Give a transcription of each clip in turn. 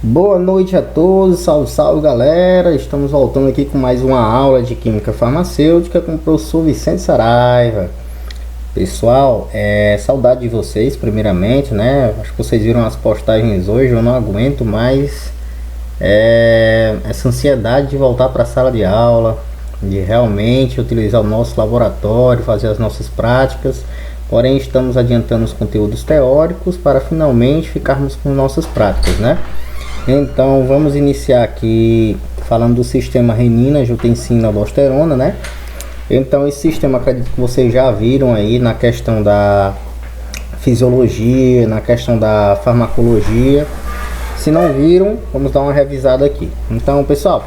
Boa noite a todos, salve, salve galera. Estamos voltando aqui com mais uma aula de Química Farmacêutica com o professor Vicente Saraiva. Pessoal, saudade de vocês primeiramente, né? Acho que vocês viram as postagens hoje, eu não aguento mais essa ansiedade de voltar para a sala de aula, de realmente utilizar o nosso laboratório, fazer as nossas práticas. Porém, estamos adiantando os conteúdos teóricos para finalmente ficarmos com nossas práticas, né? Então vamos iniciar aqui falando do sistema renina, angiotensina, aldosterona, né? Então esse sistema, acredito que vocês já viram aí na questão da fisiologia, na questão da farmacologia. Se não viram, vamos dar uma revisada aqui. Então, pessoal,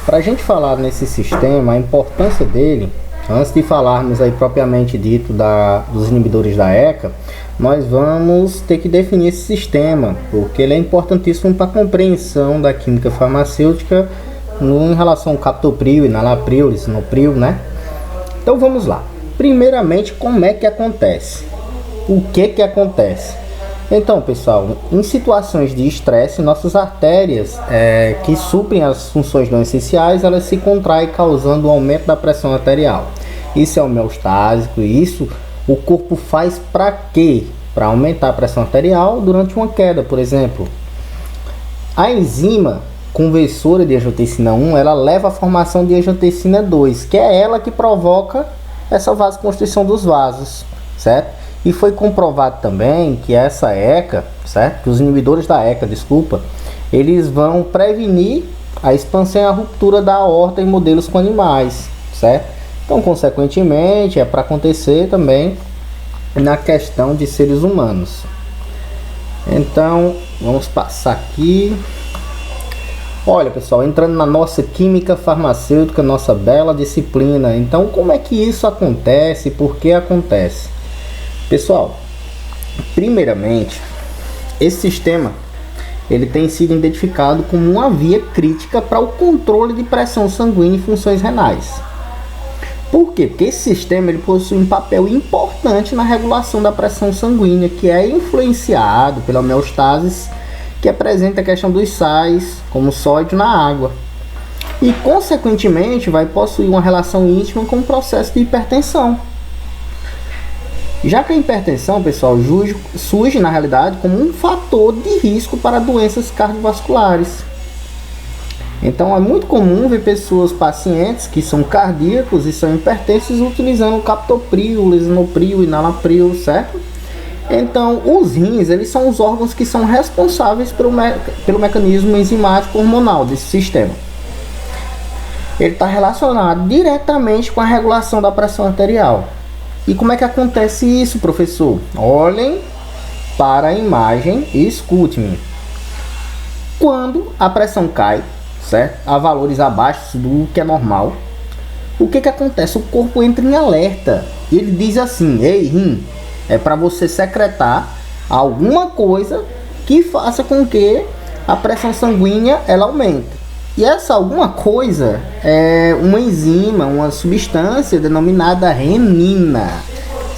para a gente falar nesse sistema, a importância dele, antes de falarmos aí propriamente dito dos inibidores da ECA, nós vamos ter que definir esse sistema, porque ele é importantíssimo para a compreensão da química farmacêutica em relação ao captopril, enalapril, lisinopril, né? Então vamos lá. Primeiramente, como é que acontece? O que acontece? Então, pessoal, em situações de estresse, nossas artérias que suprem as funções não essenciais, elas se contraem, causando um aumento da pressão arterial. Isso é homeostásico, isso o corpo faz para quê? Para aumentar a pressão arterial durante uma queda, por exemplo. A enzima conversora de angiotensina 1, ela leva à formação de angiotensina 2, que é ela que provoca essa vasoconstrição dos vasos, certo? E foi comprovado também que essa ECA, certo? Que os inibidores da ECA, desculpa, eles vão prevenir a expansão e a ruptura da aorta em modelos com animais, certo? Então, consequentemente, é para acontecer também na questão de seres humanos. Então, vamos passar aqui. Olha, pessoal, entrando na nossa química farmacêutica, nossa bela disciplina. Então, como é que isso acontece? Por que acontece? Pessoal, primeiramente, esse sistema ele tem sido identificado como uma via crítica para o controle de pressão sanguínea e funções renais. Por quê? Porque esse sistema ele possui um papel importante na regulação da pressão sanguínea, que é influenciado pela homeostase, que apresenta a questão dos sais, como o sódio na água. E, consequentemente, vai possuir uma relação íntima com o processo de hipertensão. Já que a hipertensão, pessoal, surge na realidade como um fator de risco para doenças cardiovasculares. Então é muito comum ver pacientes que são cardíacos e são hipertensos utilizando o captopril, lisinopril, enalapril, certo? Então os rins, eles são os órgãos que são responsáveis pelo mecanismo enzimático hormonal desse sistema. Ele está relacionado diretamente com a regulação da pressão arterial. E como é que acontece isso, professor? Olhem para a imagem e escute-me. Quando a pressão cai, certo? A valores abaixo do que é normal, o que acontece? O corpo entra em alerta. Ele diz assim: ei, rim, é para você secretar alguma coisa que faça com que a pressão sanguínea ela aumente. E essa alguma coisa é uma enzima, uma substância denominada renina,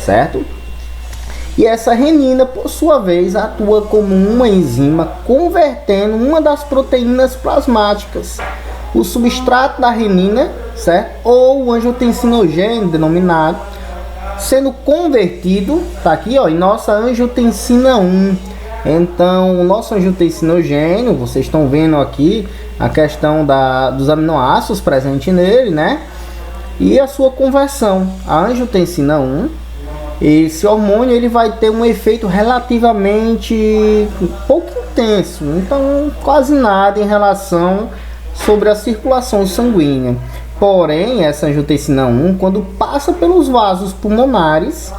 certo? E essa renina, por sua vez, atua como uma enzima convertendo uma das proteínas plasmáticas, o substrato da renina, certo? Ou o angiotensinogênio denominado, sendo convertido, tá aqui, ó, em nossa angiotensina 1. Então, o nosso angiotensinogênio, vocês estão vendo aqui a questão dos aminoácidos presentes nele, né? E a sua conversão. A angiotensina 1, esse hormônio, ele vai ter um efeito relativamente pouco intenso, então quase nada em relação sobre a circulação sanguínea. Porém, essa angiotensina 1, quando passa pelos vasos pulmonares,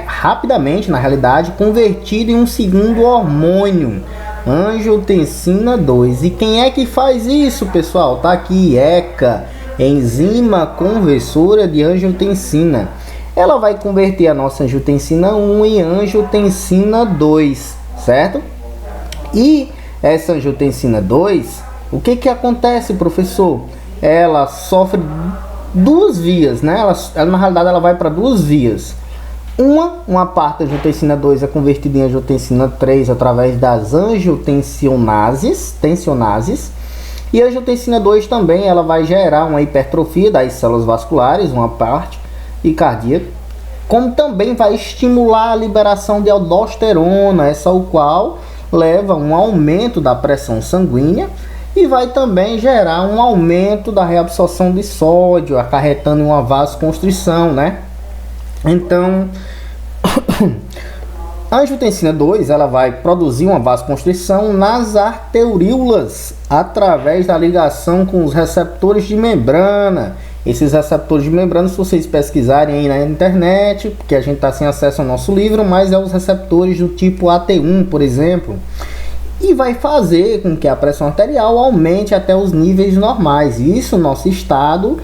rapidamente, na realidade, convertido em um segundo hormônio, angiotensina 2. E quem é que faz isso, pessoal? Tá aqui, ECA, enzima conversora de angiotensina. Ela vai converter a nossa angiotensina 1 em angiotensina 2, certo? E essa angiotensina 2, o que acontece, professor? Ela sofre duas vias, né? Ela na realidade ela vai para duas vias. Uma parte da angiotensina 2 é convertida em angiotensina 3 através das angiotensionases, e a angiotensina 2 também ela vai gerar uma hipertrofia das células vasculares, uma parte, e cardíaca, como também vai estimular a liberação de aldosterona, essa o qual leva a um aumento da pressão sanguínea e vai também gerar um aumento da reabsorção de sódio, acarretando uma vasoconstrição, né? Então, a angiotensina 2 ela vai produzir uma vasoconstrição nas arteríolas através da ligação com os receptores de membrana. Esses receptores de membrana, se vocês pesquisarem aí na internet, porque a gente está sem acesso ao nosso livro, mas é os receptores do tipo AT1, por exemplo, e vai fazer com que a pressão arterial aumente até os níveis normais. Isso no nosso estado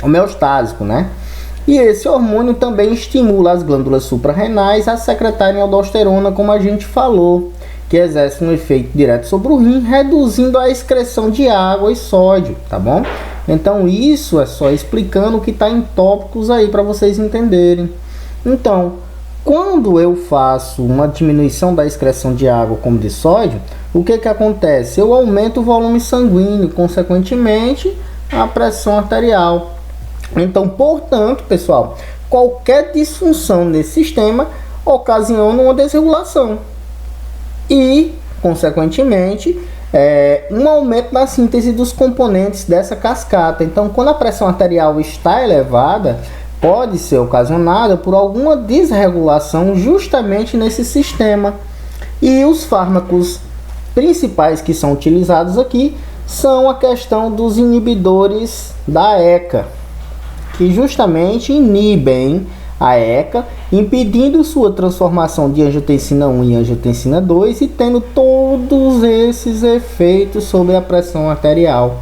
homeostásico, né? E esse hormônio também estimula as glândulas suprarrenais a secretarem aldosterona, como a gente falou, que exerce um efeito direto sobre o rim, reduzindo a excreção de água e sódio, tá bom? Então isso é só explicando o que está em tópicos aí para vocês entenderem. Então, quando eu faço uma diminuição da excreção de água como de sódio, o que acontece? Eu aumento o volume sanguíneo, consequentemente a pressão arterial. Então, portanto, pessoal, qualquer disfunção nesse sistema ocasiona uma desregulação e, consequentemente, um aumento na síntese dos componentes dessa cascata. Então, quando a pressão arterial está elevada, pode ser ocasionada por alguma desregulação justamente nesse sistema. E os fármacos principais que são utilizados aqui são a questão dos inibidores da ECA, que justamente inibem a ECA, impedindo sua transformação de angiotensina 1 em angiotensina 2 e tendo todos esses efeitos sobre a pressão arterial.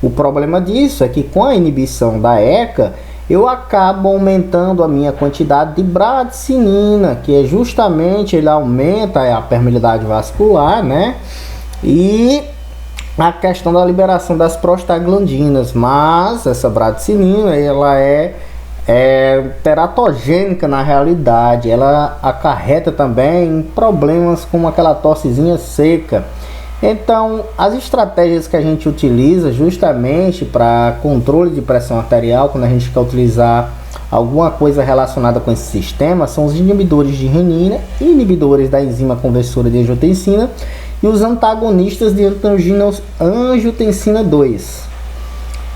O problema disso é que com a inibição da ECA, eu acabo aumentando a minha quantidade de bradicinina, que é justamente, ele aumenta a permeabilidade vascular, né? E a questão da liberação das prostaglandinas, mas essa bradicinina, ela é teratogênica na realidade, ela acarreta também problemas como aquela tossezinha seca. Então, as estratégias que a gente utiliza justamente para controle de pressão arterial, quando a gente quer utilizar alguma coisa relacionada com esse sistema, são os inibidores de renina, inibidores da enzima conversora de angiotensina e os antagonistas de angiotensina 2.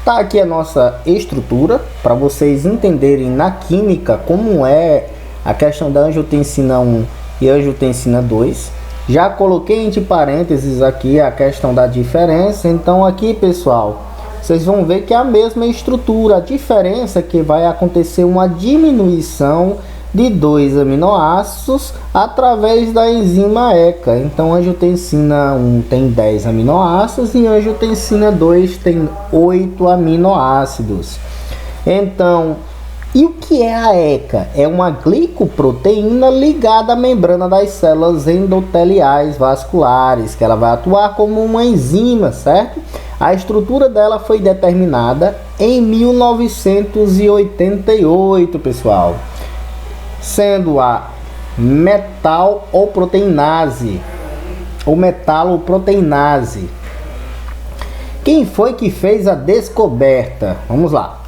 Tá aqui a nossa estrutura para vocês entenderem na química como é a questão da angiotensina 1 e angiotensina 2. Já coloquei entre parênteses aqui a questão da diferença. Então aqui, pessoal, vocês vão ver que é a mesma estrutura. A diferença é que vai acontecer uma diminuição de 2 aminoácidos através da enzima ECA. Então, a angiotensina 1 tem 10 aminoácidos e a angiotensina 2 tem 8 aminoácidos. Então, e o que é a ECA? É uma glicoproteína ligada à membrana das células endoteliais vasculares, que ela vai atuar como uma enzima, certo? A estrutura dela foi determinada em 1988, pessoal, sendo a metaloproteinase. Quem foi que fez a descoberta? Vamos lá.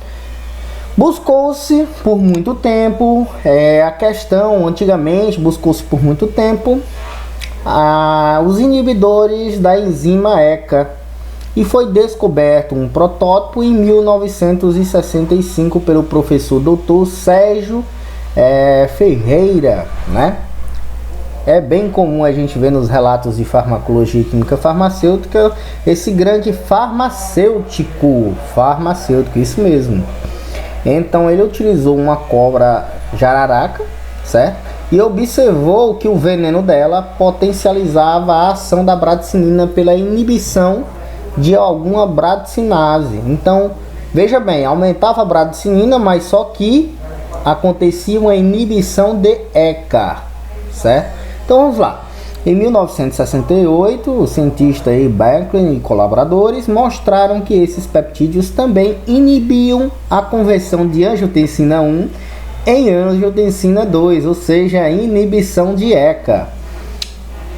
Buscou-se por muito tempo, antigamente buscou-se por muito tempo os inibidores da enzima ECA e foi descoberto um protótipo em 1965 pelo professor Dr. Sérgio Ferreira, né? É bem comum a gente ver nos relatos de farmacologia e química farmacêutica esse grande farmacêutico, isso mesmo. Então ele utilizou uma cobra jararaca, certo? E observou que o veneno dela potencializava a ação da bradicinina pela inibição de alguma bradicinase. Então, veja bem, aumentava a bradicinina, mas só que acontecia uma inibição de ECA, certo? Então vamos lá. Em 1968, o cientista Bankley e colaboradores mostraram que esses peptídeos também inibiam a conversão de angiotensina 1 em angiotensina 2, ou seja, inibição de ECA.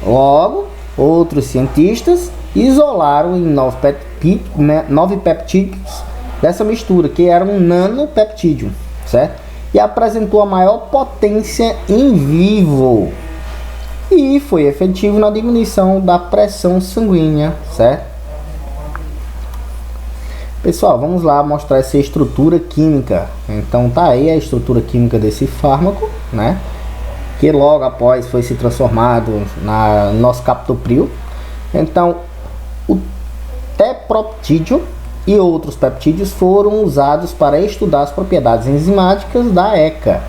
Logo, outros cientistas isolaram em 9 peptídeos dessa mistura, que era um nanopeptídeo, certo? E apresentou a maior potência em vivo e foi efetivo na diminuição da pressão sanguínea, certo? Pessoal, vamos lá mostrar essa estrutura química. Então tá aí a estrutura química desse fármaco, né? Que logo após foi se transformado no nosso captopril. Então, o teproptídeo e outros peptídeos foram usados para estudar as propriedades enzimáticas da ECA,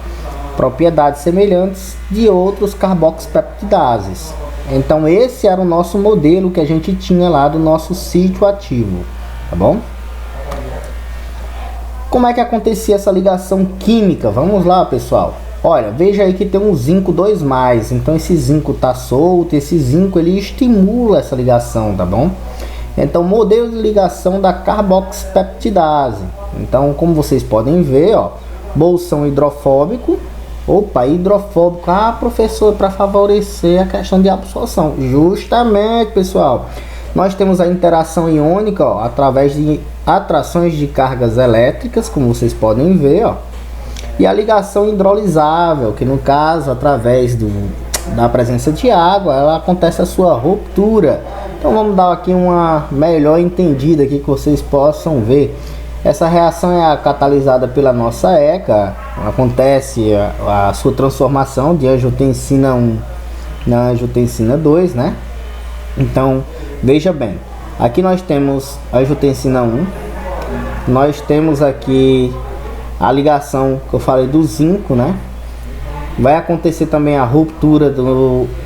propriedades semelhantes de outros carboxipeptidases. Então esse era o nosso modelo que a gente tinha lá do nosso sítio ativo, tá bom? Como é que acontecia essa ligação química? Vamos lá, pessoal. Olha, veja aí que tem um zinco 2+, então esse zinco tá solto, esse zinco ele estimula essa ligação, tá bom? Então, modelo de ligação da carboxipeptidase. Então, como vocês podem ver, ó, bolsão hidrofóbico. Opa, hidrofóbico. Ah, professor, para favorecer a questão de absorção. Justamente, pessoal. Nós temos a interação iônica, ó, através de atrações de cargas elétricas, como vocês podem ver, ó. E a ligação hidrolisável, que no caso, através da presença de água, ela acontece a sua ruptura. Então vamos dar aqui uma melhor entendida aqui que vocês possam ver. Essa reação é catalisada pela nossa ECA, acontece a sua transformação de angiotensina 1 na angiotensina 2, né? Então, veja bem, aqui nós temos a angiotensina 1, nós temos aqui a ligação que eu falei do zinco, né? Vai acontecer também a ruptura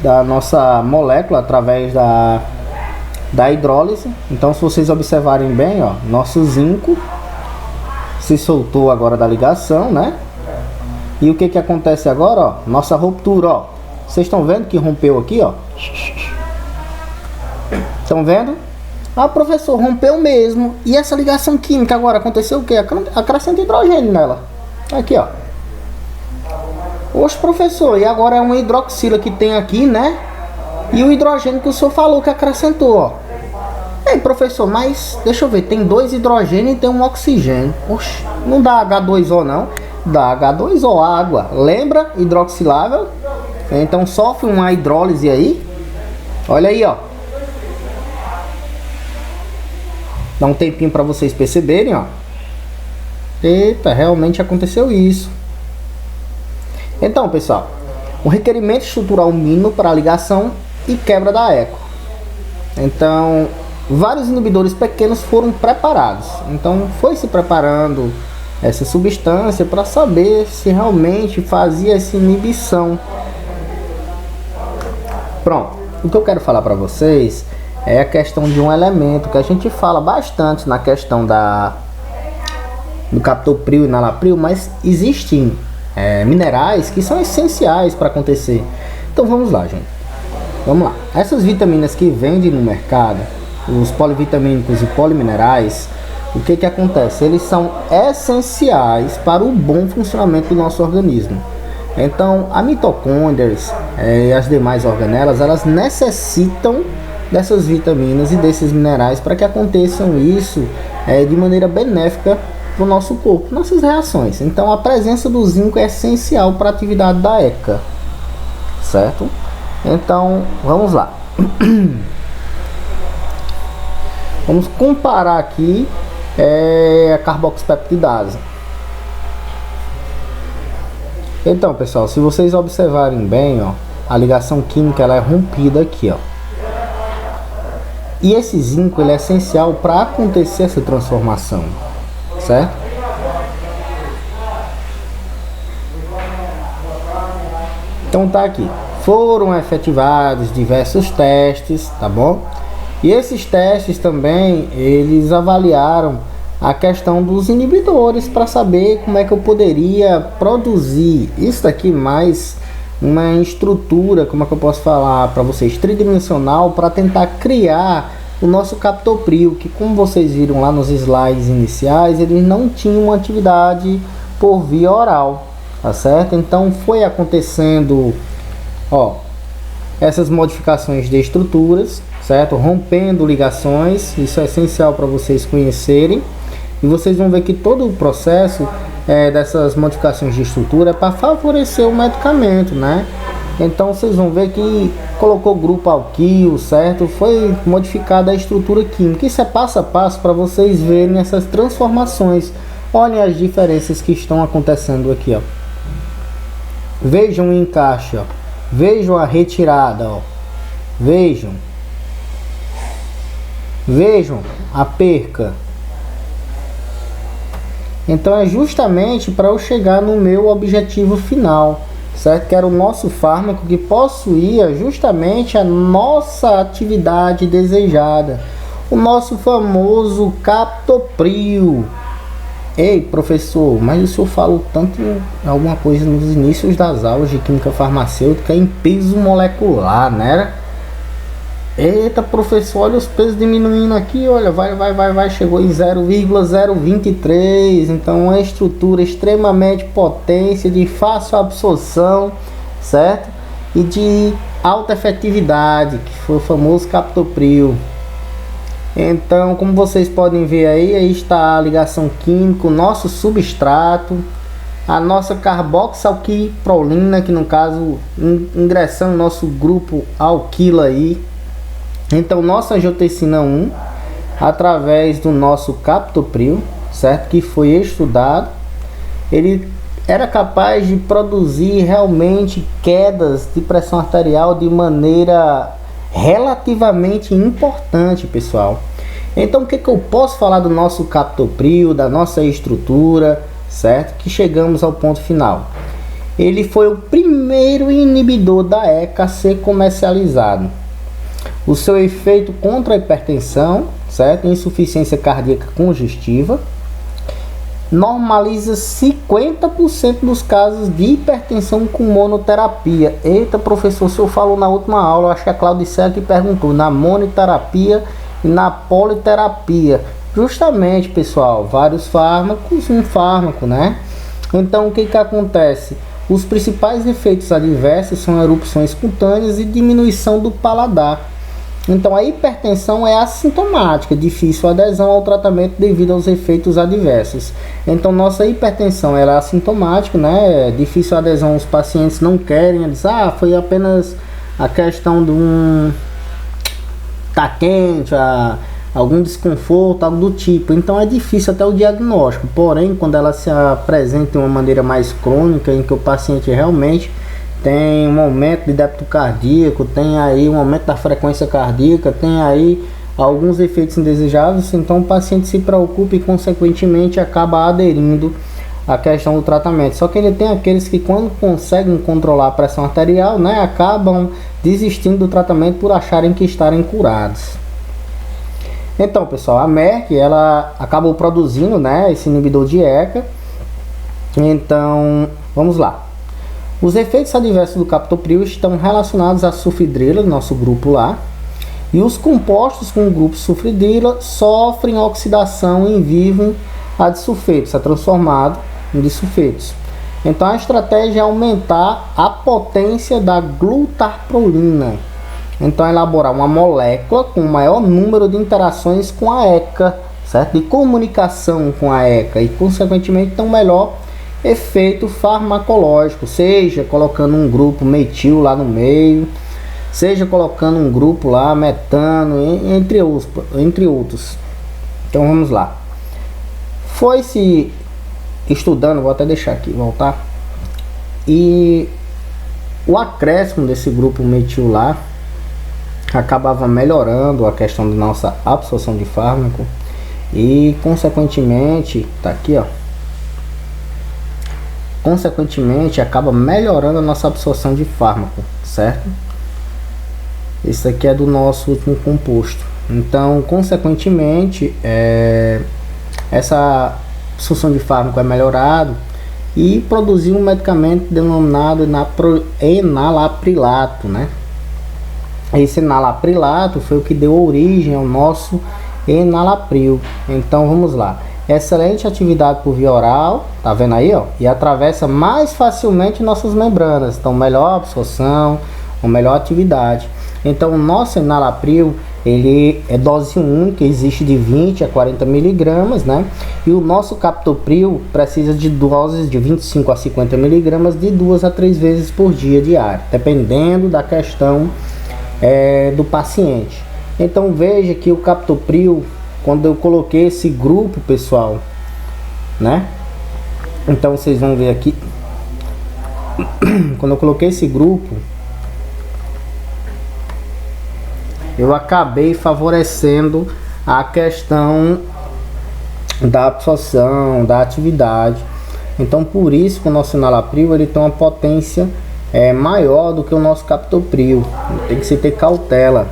da nossa molécula através da hidrólise. Então, se vocês observarem bem, ó, nosso zinco se soltou agora da ligação, né? E o que que acontece agora, ó? Nossa ruptura, ó. Vocês estão vendo que rompeu aqui, ó? Estão vendo? Ah, professor, rompeu mesmo. E essa ligação química agora aconteceu o quê? Acrescenta hidrogênio nela. Aqui, ó. Oxe, professor, e agora é uma hidroxila que tem aqui, né? E o hidrogênio que o senhor falou que acrescentou, ó. Ei, professor, mas deixa eu ver, tem 2 hidrogênios e tem um oxigênio. Oxe, não dá H2O não, dá H2O, água. Lembra? Hidroxilável. Então sofre uma hidrólise aí. Olha aí, ó. Dá um tempinho para vocês perceberem, ó. Eita, realmente aconteceu isso. Então, pessoal, um requerimento estrutural mínimo para a ligação e quebra da ECO. Então, vários inibidores pequenos foram preparados. Então, foi se preparando essa substância para saber se realmente fazia essa inibição. Pronto. O que eu quero falar para vocês é a questão de um elemento que a gente fala bastante na questão do captopril e nalapril, mas existem minerais que são essenciais para acontecer. Então vamos lá, gente. Vamos lá. Essas vitaminas que vendem no mercado, os polivitamínicos e poliminerais, o que que acontece? Eles são essenciais para o bom funcionamento do nosso organismo. Então, a mitocôndrias e as demais organelas, elas necessitam dessas vitaminas e desses minerais para que aconteçam isso de maneira benéfica para o nosso corpo, nossas reações. Então, a presença do zinco é essencial para a atividade da ECA, certo? Então, vamos lá. Vamos comparar aqui a carboxipeptidase. Então, pessoal, se vocês observarem bem, ó, a ligação química ela é rompida aqui, ó. E esse zinco ele é essencial para acontecer essa transformação, certo? Então tá aqui. Foram efetivados diversos testes, tá bom? E esses testes também, eles avaliaram a questão dos inibidores para saber como é que eu poderia produzir isso aqui mais uma estrutura, como é que eu posso falar para vocês, tridimensional, para tentar criar o nosso captopril, que como vocês viram lá nos slides iniciais, ele não tinha uma atividade por via oral. tá certo? Então foi acontecendo, ó, essas modificações de estruturas, certo? Rompendo ligações, isso é essencial para vocês conhecerem. E vocês vão ver que todo o processo dessas modificações de estrutura é para favorecer o medicamento, né? Então vocês vão ver que colocou grupo alquil, certo? Foi modificada a estrutura química. Isso é passo a passo para vocês verem essas transformações. Olhem as diferenças que estão acontecendo aqui, ó. Vejam o encaixe, ó. Vejam a retirada, ó. Vejam a perca. Então é justamente para eu chegar no meu objetivo final, certo? Que era o nosso fármaco que possuía justamente a nossa atividade desejada, o nosso famoso captopril. Ei, professor, mas o senhor falou tanto alguma coisa nos inícios das aulas de química farmacêutica em peso molecular, né? Eita, professor, olha os pesos diminuindo aqui, olha, vai, chegou em 0,023, então uma estrutura extremamente potente, de fácil absorção, certo? E de alta efetividade, que foi o famoso captopril. Então, como vocês podem ver aí está a ligação química, o nosso substrato, a nossa carboxalquiprolina, que no caso ingressando no nosso grupo alquila aí. Então, nossa angiotensina 1, através do nosso captopril, certo? Que foi estudado, ele era capaz de produzir realmente quedas de pressão arterial de maneira relativamente importante, pessoal. Então, o que eu posso falar do nosso captopril, da nossa estrutura, certo? Que chegamos ao ponto final. Ele foi o primeiro inibidor da ECA a ser comercializado. O seu efeito contra a hipertensão, certo? Insuficiência cardíaca congestiva, normaliza 50% dos casos de hipertensão com monoterapia. Eita, professor, o senhor falou na última aula, acho que a Claudiceia que perguntou, na monoterapia e na politerapia. Justamente, pessoal, vários fármacos, um fármaco, né? Então, o que acontece? Os principais efeitos adversos são erupções cutâneas e diminuição do paladar. Então, a hipertensão é assintomática, difícil adesão ao tratamento devido aos efeitos adversos. Então, nossa hipertensão ela é assintomática, né? Difícil adesão, os pacientes não querem, eles, foi apenas a questão de tá quente, algum desconforto, algo do tipo. Então, é difícil até o diagnóstico. Porém, quando ela se apresenta de uma maneira mais crônica, em que o paciente realmente tem um aumento de débito cardíaco, tem aí um aumento da frequência cardíaca, tem aí alguns efeitos indesejáveis, então o paciente se preocupa e consequentemente acaba aderindo à questão do tratamento. Só que ele tem aqueles que quando conseguem controlar a pressão arterial, né, acabam desistindo do tratamento por acharem que estarem curados. Então, pessoal, a Merck ela acabou produzindo, né, esse inibidor de ECA. Então, vamos lá. Os efeitos adversos do captopril estão relacionados à sulfidrila, nosso grupo lá, e os compostos com o grupo sulfidrila sofrem oxidação em vivo a disulfetos, é transformado em disulfetos. Então a estratégia é aumentar a potência da glutarprolina. Então elaborar uma molécula com maior número de interações com a ECA, certo? De comunicação com a ECA e consequentemente ter um melhor efeito farmacológico, seja colocando um grupo metil lá no meio, seja colocando um grupo lá metano, entre outros. Então vamos lá. Foi se estudando, vou até deixar aqui, voltar, e o acréscimo desse grupo metil lá acabava melhorando a questão da nossa absorção de fármaco e consequentemente, tá aqui ó, consequentemente acaba melhorando a nossa absorção de fármaco, certo? Esse aqui é do nosso último composto. Então, consequentemente, essa absorção de fármaco é melhorado e produziu um medicamento denominado enalaprilato, né? Esse enalaprilato foi o que deu origem ao nosso enalapril. Então, vamos lá. excelente atividade por via oral, tá vendo aí, ó? E atravessa mais facilmente nossas membranas, então melhor absorção, uma melhor atividade. Então o nosso enalapril, ele é dose única, existe de 20 a 40 miligramas, né? E o nosso captopril precisa de doses de 25 a 50 miligramas de 2 a 3 vezes por dia diário, dependendo da questão do paciente. Então veja que o captopril, quando eu coloquei esse grupo, pessoal, né? Então vocês vão ver aqui, quando eu coloquei esse grupo, eu acabei favorecendo a questão da absorção, da atividade. Então por isso que o nosso enalapril ele tem uma potência maior do que o nosso captopril. Tem que se ter cautela.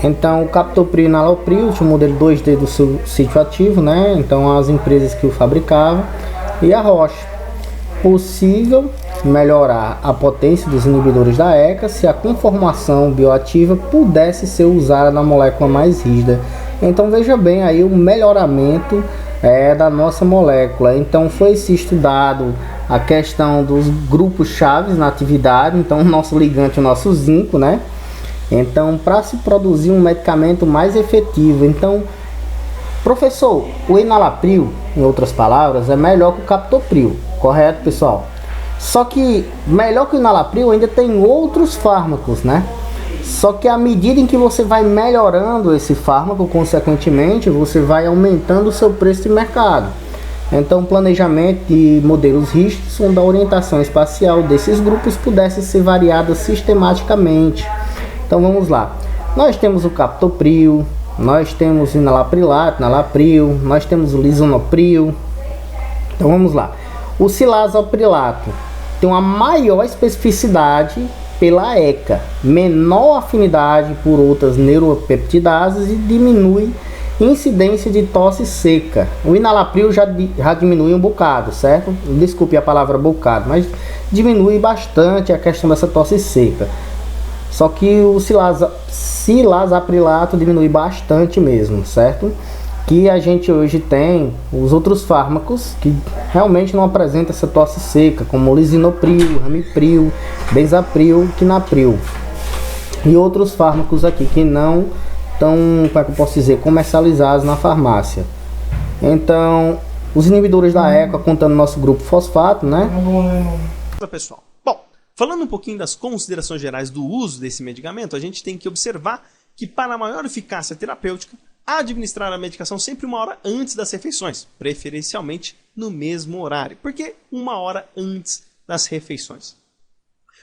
Então o captopril e enalapril tinha o modelo 2D do seu sítio ativo, né? Então as empresas que o fabricavam e a Roche. Possível melhorar a potência dos inibidores da ECA se a conformação bioativa pudesse ser usada na molécula mais rígida. Então veja bem aí o melhoramento da nossa molécula. Então foi se estudado a questão dos grupos chaves na atividade, então o nosso ligante, o nosso zinco, né? Então para se produzir um medicamento mais efetivo, então professor, o enalapril, em outras palavras, é melhor que o captopril, correto, pessoal? Só que melhor que o enalapril ainda tem outros fármacos, né? Só que à medida em que você vai melhorando esse fármaco, consequentemente, você vai aumentando o seu preço de mercado. Então, o planejamento de modelos rígidos, onde a orientação espacial desses grupos pudesse ser variada sistematicamente. Então, vamos lá. Nós temos o captopril, nós temos o enalaprilato, enalapril, nós temos o lisinopril. Então vamos lá. O cilazoprilato tem uma maior especificidade pela ECA, menor afinidade por outras neuropeptidases e diminui incidência de tosse seca. O enalapril já diminui um bocado, certo? Desculpe a palavra bocado, mas diminui bastante a questão dessa tosse seca. Só que o cilazaprilato diminui bastante mesmo, certo? Que a gente hoje tem os outros fármacos que realmente não apresentam essa tosse seca, como o lisinopril, ramipril, benzapril, quinapril. E outros fármacos aqui que não estão, como é que eu posso dizer, comercializados na farmácia. Então, os inibidores da ECA, contando nosso grupo fosfato, né? Olá, pessoal. Falando um pouquinho das considerações gerais do uso desse medicamento, a gente tem que observar que para maior eficácia terapêutica, administrar a medicação sempre 1 hora antes das refeições, preferencialmente no mesmo horário. Por que 1 hora antes das refeições?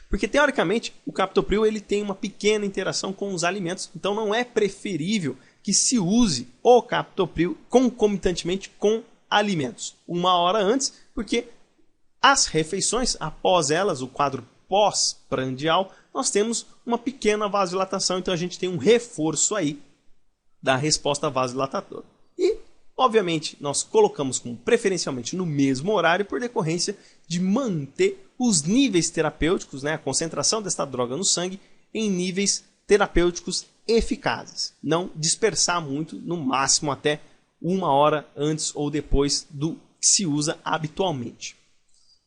Porque teoricamente o captopril ele tem uma pequena interação com os alimentos, então não é preferível que se use o captopril concomitantemente com alimentos 1 hora antes, porque as refeições, após elas, o quadro pós-prandial, nós temos uma pequena vasodilatação, então a gente tem um reforço aí da resposta vasodilatadora. E, obviamente, nós colocamos como preferencialmente no mesmo horário por decorrência de manter os níveis terapêuticos, né, a concentração desta droga no sangue em níveis terapêuticos eficazes. Não dispersar muito, no máximo até 1 hora antes ou depois do que se usa habitualmente.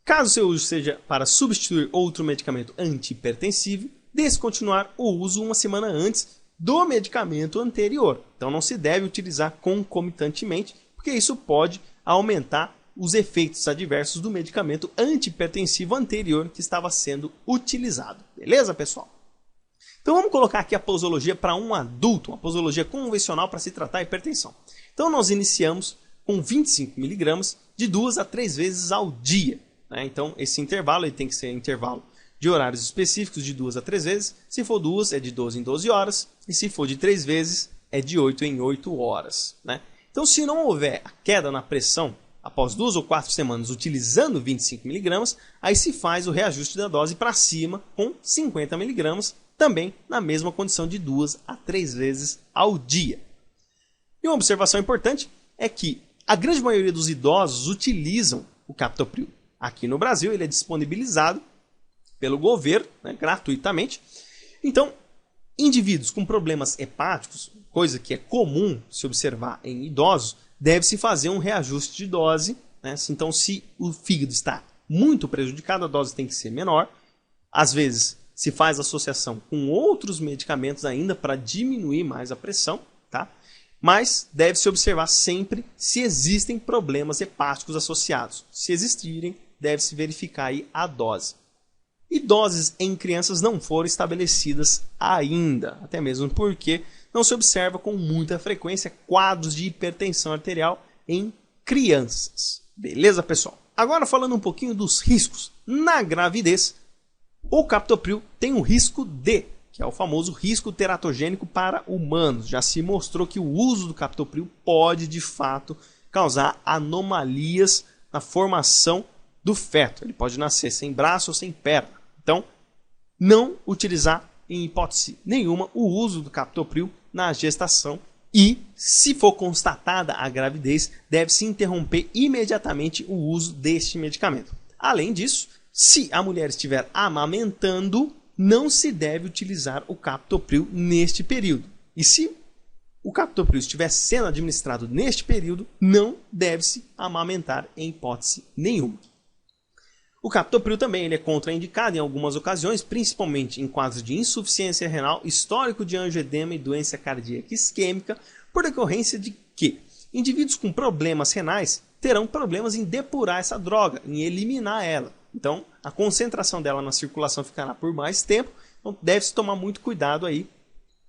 Caso seu uso seja para substituir outro medicamento antihipertensivo, descontinuar o uso 1 semana antes do medicamento anterior. Então não se deve utilizar concomitantemente, porque isso pode aumentar os efeitos adversos do medicamento antihipertensivo anterior que estava sendo utilizado. Beleza, pessoal? Então vamos colocar aqui a posologia para um adulto, uma posologia convencional para se tratar a hipertensão. Então nós iniciamos com 25 mg de 2 a 3 vezes ao dia. Então esse intervalo ele tem que ser intervalo de horários específicos de 2 a 3 vezes. Se for 2 é de 12 em 12 horas e se for de 3 vezes é de 8 em 8 horas. Então se não houver a queda na pressão após 2 ou 4 semanas utilizando 25 mg, aí se faz o reajuste da dose para cima com 50 mg, também na mesma condição de 2 a 3 vezes ao dia. E uma observação importante é que a grande maioria dos idosos utilizam o captopril. Aqui no Brasil ele é disponibilizado pelo governo, gratuitamente. Então, indivíduos com problemas hepáticos, coisa que é comum se observar em idosos, deve-se fazer um reajuste de dose, né? Então, se o fígado está muito prejudicado, a dose tem que ser menor. Às vezes, se faz associação com outros medicamentos ainda para diminuir mais a pressão, tá? Mas deve-se observar sempre se existem problemas hepáticos associados. Se existirem, deve-se verificar aí a dose. E doses em crianças não foram estabelecidas ainda, até mesmo porque não se observa com muita frequência quadros de hipertensão arterial em crianças. Beleza, pessoal? Agora falando um pouquinho dos riscos. Na gravidez, o captopril tem um risco D, que é o famoso risco teratogênico para humanos. Já se mostrou que o uso do captopril pode, de fato, causar anomalias na formação do feto. Ele pode nascer sem braço ou sem perna. Então, não utilizar em hipótese nenhuma o uso do captopril na gestação e, se for constatada a gravidez, deve-se interromper imediatamente o uso deste medicamento. Além disso, se a mulher estiver amamentando, não se deve utilizar o captopril neste período. E se o captopril estiver sendo administrado neste período, não deve-se amamentar em hipótese nenhuma. O captopril também ele é contraindicado em algumas ocasiões, principalmente em quadros de insuficiência renal, histórico de angioedema e doença cardíaca isquêmica, por decorrência de que indivíduos com problemas renais terão problemas em depurar essa droga, em eliminar ela. Então, a concentração dela na circulação ficará por mais tempo, então deve-se tomar muito cuidado aí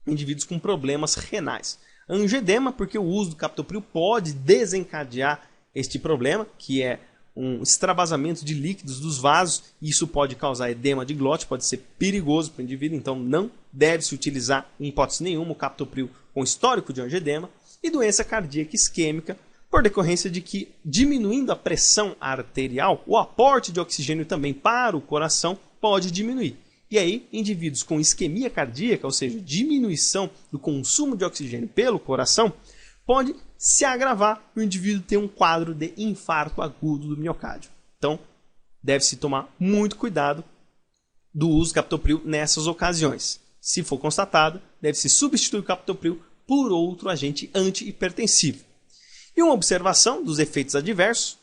em indivíduos com problemas renais. Angioedema, porque o uso do captopril pode desencadear este problema, que é um extravasamento de líquidos dos vasos, e isso pode causar edema de glote, pode ser perigoso para o indivíduo, então não deve-se utilizar em hipótese nenhuma o captopril com histórico de angioedema, e doença cardíaca isquêmica, por decorrência de que, diminuindo a pressão arterial, o aporte de oxigênio também para o coração pode diminuir. E aí, indivíduos com isquemia cardíaca, ou seja, diminuição do consumo de oxigênio pelo coração, pode se agravar e o indivíduo ter um quadro de infarto agudo do miocárdio. Então, deve-se tomar muito cuidado do uso do captopril nessas ocasiões. Se for constatado, deve-se substituir o captopril por outro agente antihipertensivo. E uma observação dos efeitos adversos,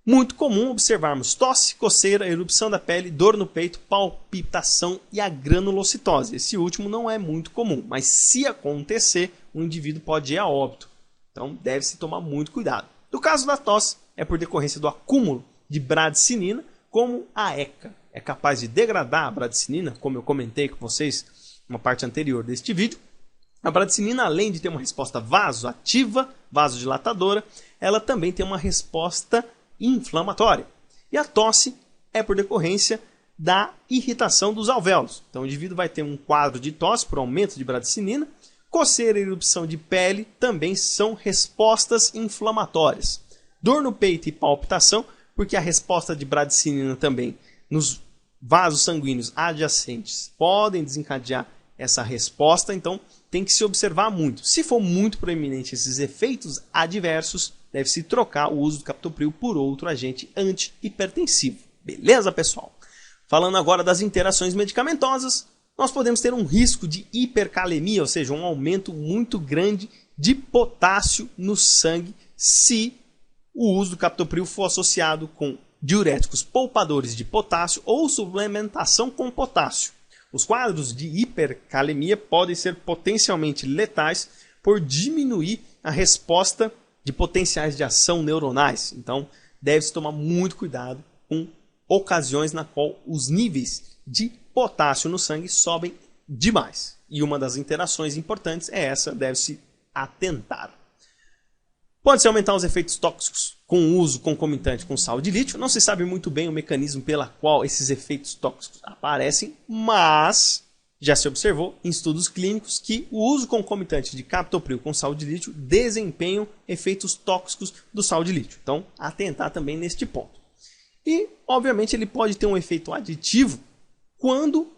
muito comum observarmos tosse, coceira, erupção da pele, dor no peito, palpitação e a granulocitose. Esse último não é muito comum, mas se acontecer, o indivíduo pode ir a óbito. Então, deve-se tomar muito cuidado. No caso da tosse, é por decorrência do acúmulo de bradicinina, como a ECA. É capaz de degradar a bradicinina, como eu comentei com vocês numa parte anterior deste vídeo. A bradicinina, além de ter uma resposta vasoativa, vasodilatadora, ela também tem uma resposta inflamatória. E a tosse é por decorrência da irritação dos alvéolos. Então, o indivíduo vai ter um quadro de tosse por aumento de bradicinina. Coceira e erupção de pele também são respostas inflamatórias. Dor no peito e palpitação, porque a resposta de bradicinina também nos vasos sanguíneos adjacentes podem desencadear essa resposta, então tem que se observar muito. Se for muito proeminente esses efeitos adversos, deve-se trocar o uso do captopril por outro agente antihipertensivo. Beleza, pessoal? Falando agora das interações medicamentosas, nós podemos ter um risco de hipercalemia, ou seja, um aumento muito grande de potássio no sangue se o uso do captopril for associado com diuréticos poupadores de potássio ou suplementação com potássio. Os quadros de hipercalemia podem ser potencialmente letais por diminuir a resposta de potenciais de ação neuronais. Então, deve-se tomar muito cuidado com ocasiões na qual os níveis de potássio no sangue sobem demais. E uma das interações importantes é essa, deve-se atentar. Pode-se aumentar os efeitos tóxicos com o uso concomitante com sal de lítio. Não se sabe muito bem o mecanismo pela qual esses efeitos tóxicos aparecem, mas já se observou em estudos clínicos que o uso concomitante de captopril com sal de lítio desempenham efeitos tóxicos do sal de lítio. Então, atentar também neste ponto. E, obviamente, ele pode ter um efeito aditivo quando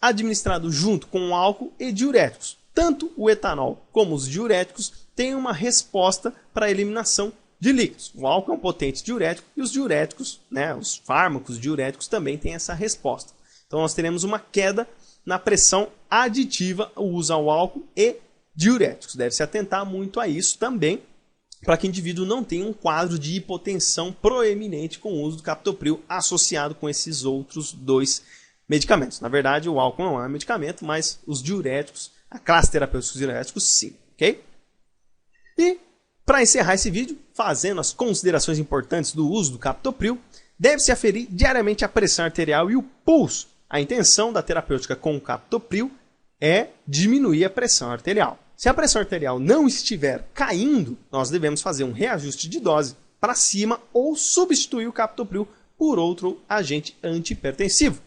administrado junto com o álcool e diuréticos. Tanto o etanol como os diuréticos têm uma resposta para a eliminação de líquidos. O álcool é um potente diurético e os diuréticos, os fármacos diuréticos também têm essa resposta. Então nós teremos uma queda na pressão aditiva ao uso ao álcool e diuréticos. Deve se atentar muito a isso também, para que o indivíduo não tenha um quadro de hipotensão proeminente com o uso do captopril associado com esses outros dois medicamentos. Na verdade, o álcool não é um medicamento, mas os diuréticos, a classe terapêutica dos diuréticos, sim, ok? E, para encerrar esse vídeo, fazendo as considerações importantes do uso do captopril, deve-se aferir diariamente a pressão arterial e o pulso. A intenção da terapêutica com o captopril é diminuir a pressão arterial. Se a pressão arterial não estiver caindo, nós devemos fazer um reajuste de dose para cima ou substituir o captopril por outro agente antihipertensivo.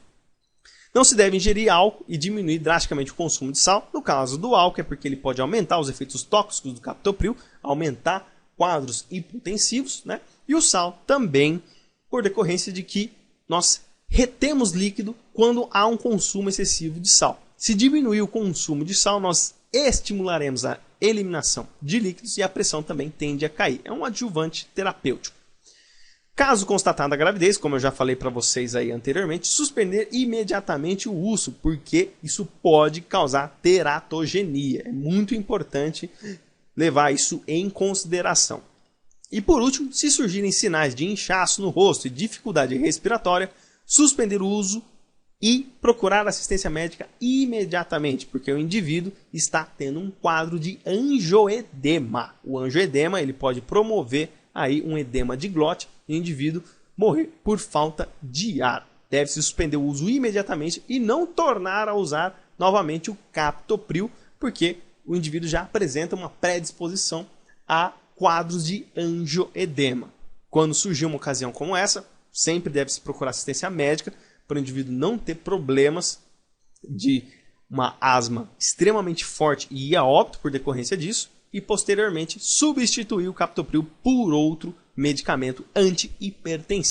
Não se deve ingerir álcool e diminuir drasticamente o consumo de sal. No caso do álcool é porque ele pode aumentar os efeitos tóxicos do captopril, aumentar quadros hipotensivos, né? E o sal também por decorrência de que nós retemos líquido quando há um consumo excessivo de sal. Se diminuir o consumo de sal, nós estimularemos a eliminação de líquidos e a pressão também tende a cair. É um adjuvante terapêutico. Caso constatada a gravidez, como eu já falei para vocês aí anteriormente, suspender imediatamente o uso, porque isso pode causar teratogenia. É muito importante levar isso em consideração. E por último, se surgirem sinais de inchaço no rosto e dificuldade respiratória, suspender o uso e procurar assistência médica imediatamente, porque o indivíduo está tendo um quadro de angioedema. O angioedema ele pode promover aí um edema de glote e o indivíduo morrer por falta de ar. Deve-se suspender o uso imediatamente e não tornar a usar novamente o captopril, porque o indivíduo já apresenta uma predisposição a quadros de angioedema. Quando surgir uma ocasião como essa, sempre deve-se procurar assistência médica para o indivíduo não ter problemas de uma asma extremamente forte e ir a óbito por decorrência disso, e posteriormente substituir o captopril por outro medicamento antihipertensivo.